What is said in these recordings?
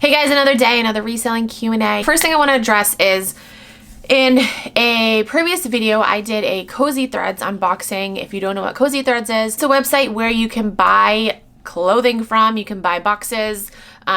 Hey guys, another day, another reselling Q&A. First thing I want to address is in a previous video, I did a Cozy Threads unboxing. If you don't know what Cozy Threads is, it's a website where you can buy clothing from, you can buy boxes,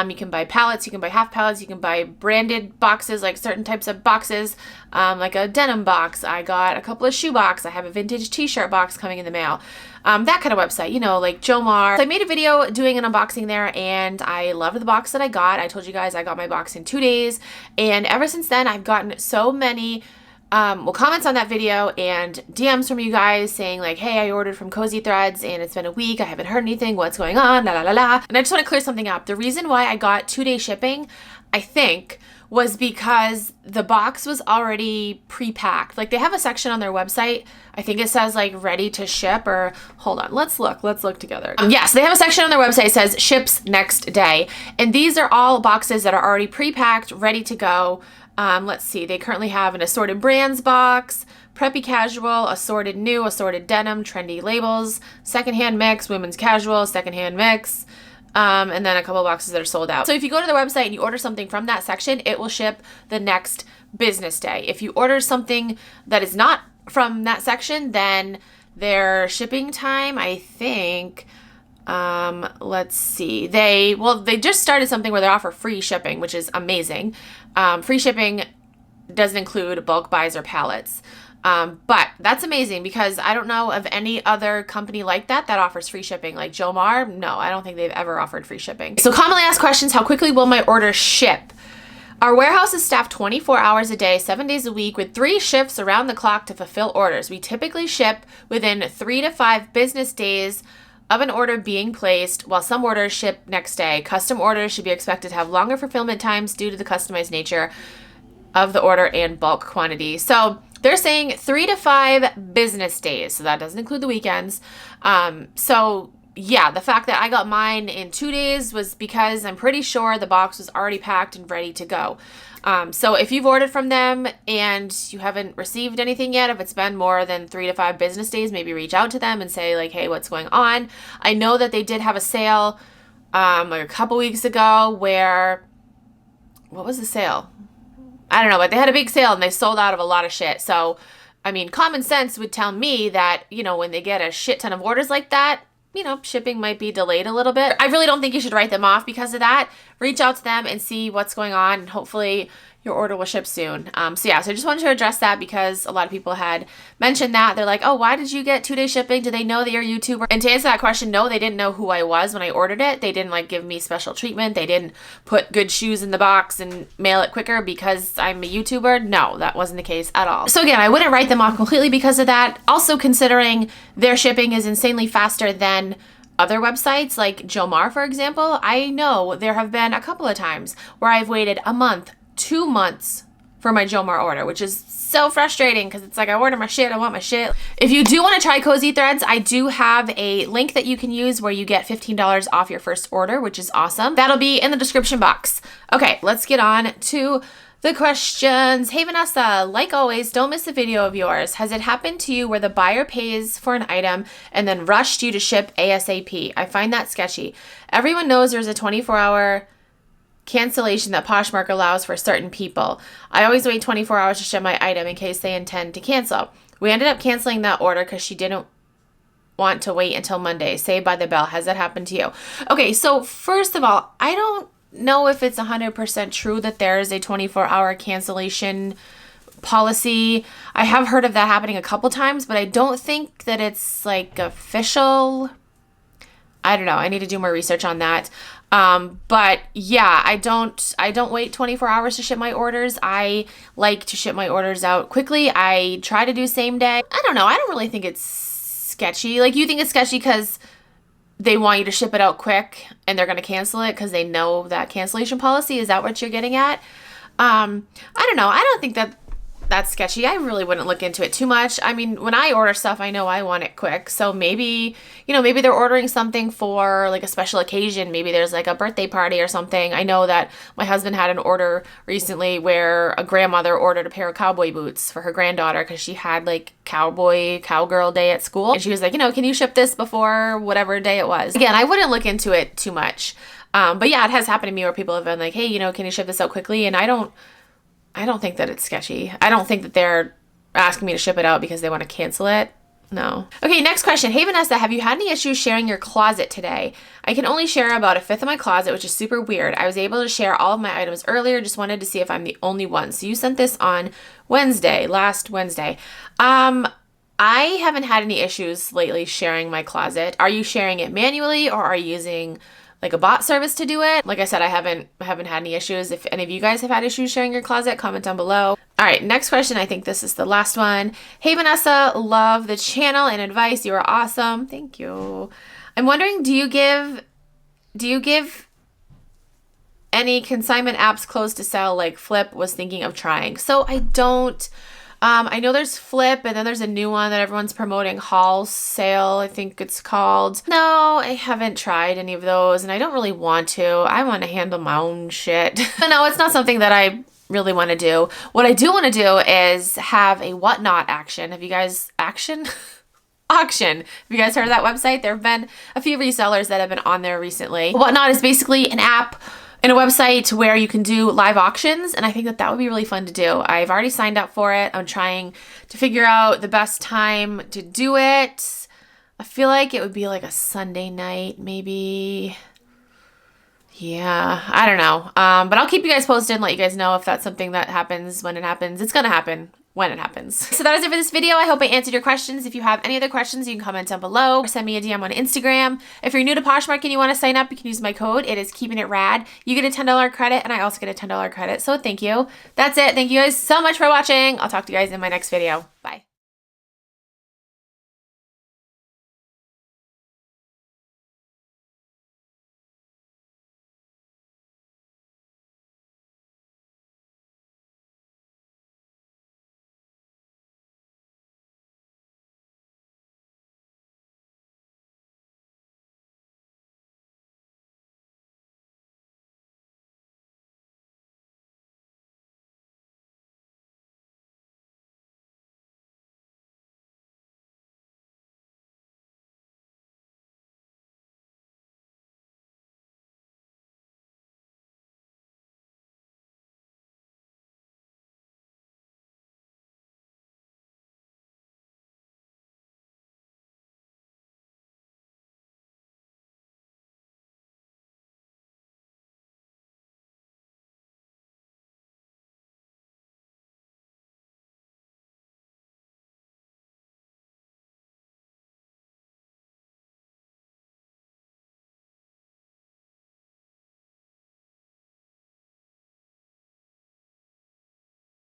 you can buy pallets, you can buy half pallets, you can buy branded boxes, like certain types of boxes, like a denim box. I got a couple of shoe box. I have a vintage t-shirt box coming in the mail. That kind of website, you know, like Jomar. So I made a video doing an unboxing there and I loved the box that I got. I told you guys I got my box in 2 days, and ever since then I've gotten so many comments on that video and DMs from you guys saying like, hey, I ordered from Cozy Threads and it's been a week. I haven't heard anything. What's going on? La la la la. And I just want to clear something up. The reason why I got 2-day shipping, I think, was because the box was already pre-packed. Like they have a section on their website. I think it says like ready to ship, or hold on, let's look together. Yes, they have a section on their website that says ships next day. And these are all boxes that are already pre-packed, ready to go. Let's see, they currently have an assorted brands box, preppy casual, assorted new, assorted denim, trendy labels, secondhand mix, women's casual, secondhand mix, and then a couple boxes that are sold out. So if you go to the website and you order something from that section, it will ship the next business day. If you order something that is not from that section, then their shipping time, I think, let's see, they just started something where they offer free shipping, which is amazing. Free shipping doesn't include bulk buys or pallets. But that's amazing because I don't know of any other company like that offers free shipping. Like Jomar, no, I don't think they've ever offered free shipping. So commonly asked questions: how quickly will my order ship? Our warehouse is staffed 24 hours a day, 7 days a week, with 3 shifts around the clock to fulfill orders. We typically ship within 3 to 5 business days of an order being placed, while some orders ship next day. Custom orders should be expected to have longer fulfillment times due to the customized nature of the order and bulk quantity. So they're saying 3 to 5 business days. So that doesn't include the weekends. So yeah, the fact that I got mine in 2 days was because I'm pretty sure the box was already packed and ready to go. So if you've ordered from them and you haven't received anything yet, if it's been more than 3 to 5 business days, maybe reach out to them and say like, hey, what's going on? I know that they did have a sale like a couple weeks ago where, what was the sale? I don't know, but they had a big sale and they sold out of a lot of shit. So, I mean, common sense would tell me that, you know, when they get a shit ton of orders like that, you know, shipping might be delayed a little bit. I really don't think you should write them off because of that. Reach out to them and see what's going on, and hopefully your order will ship soon. So I just wanted to address that because a lot of people had mentioned that. They're like, oh, why did you get 2-day shipping? Do they know that you're a YouTuber? And to answer that question, no, they didn't know who I was when I ordered it. They didn't like give me special treatment. They didn't put good shoes in the box and mail it quicker because I'm a YouTuber. No, that wasn't the case at all. So again, I wouldn't write them off completely because of that. Also considering their shipping is insanely faster than other websites like Jomar, for example. I know there have been a couple of times where I've waited a month, 2 months for my Jomar order, which is so frustrating because it's like I order my shit, I want my shit. If you do want to try Cozy Threads, I do have a link that you can use where you get $15 off your first order, which is awesome. That'll be in the description box. Okay, let's get on to the questions. Hey Vanessa, like always, don't miss a video of yours. Has it happened to you where the buyer pays for an item and then rushed you to ship ASAP? I find that sketchy. Everyone knows there's a 24-hour cancellation that Poshmark allows for certain people. I always wait 24 hours to ship my item in case they intend to cancel. We ended up canceling that order because she didn't want to wait until Monday. Saved by the bell. Has that happened to you? Okay, so first of all, I don't know if it's 100% true that there is a 24-hour cancellation policy. I have heard of that happening a couple times, but I don't think that it's like official. I don't know. I need to do more research on that. But yeah, I don't wait 24 hours to ship my orders. I like to ship my orders out quickly. I try to do same day. I don't know. I don't really think it's sketchy. Like, you think it's sketchy because they want you to ship it out quick and they're going to cancel it because they know that cancellation policy. Is that what you're getting at? I don't know. I don't think that that's sketchy. I really wouldn't look into it too much. I mean, when I order stuff, I know I want it quick. So maybe, you know, maybe they're ordering something for like a special occasion. Maybe there's like a birthday party or something. I know that my husband had an order recently where a grandmother ordered a pair of cowboy boots for her granddaughter because she had like cowgirl day at school. And she was like, you know, can you ship this before whatever day it was? Again, I wouldn't look into it too much. But yeah, it has happened to me where people have been like, hey, you know, can you ship this out quickly? And I don't think that it's sketchy. I don't think that they're asking me to ship it out because they want to cancel it. No. Okay, next question. Hey Vanessa, have you had any issues sharing your closet today? I can only share about 1/5 of my closet, which is super weird. I was able to share all of my items earlier, just wanted to see if I'm the only one. So you sent this on last Wednesday. I haven't had any issues lately sharing my closet. Are you sharing it manually or are you using like a bot service to do it? Like I said, I haven't had any issues. If any of you guys have had issues sharing your closet, comment down below. All right, next question. I think this is the last one. Hey Vanessa, love the channel and advice. You are awesome. Thank you. I'm wondering, do you give any consignment apps closed to sell like Flip? Was thinking of trying. So I don't. I know there's Flip and then there's a new one that everyone's promoting, Haul Sale, I think it's called. No, I haven't tried any of those and I don't really want to. I want to handle my own shit. No, it's not something that I really want to do. What I do want to do is have a Whatnot auction. Have you guys auction? Have you guys heard of that website? There have been a few resellers that have been on there recently. Whatnot is basically an app and a website where you can do live auctions, and I think that that would be really fun to do. I've already signed up for it. I'm trying to figure out the best time to do it. I feel like it would be like a Sunday night, maybe. Yeah, I don't know. But I'll keep you guys posted and let you guys know if that's something that happens when it happens. It's gonna happen when it happens. So that is it for this video. I hope I answered your questions. If you have any other questions, you can comment down below or send me a DM on Instagram. If you're new to Poshmark and you want to sign up, you can use my code. It is Keepin It Rad. You get a $10 credit and I also get a $10 credit. So thank you. That's it. Thank you guys so much for watching. I'll talk to you guys in my next video. Bye.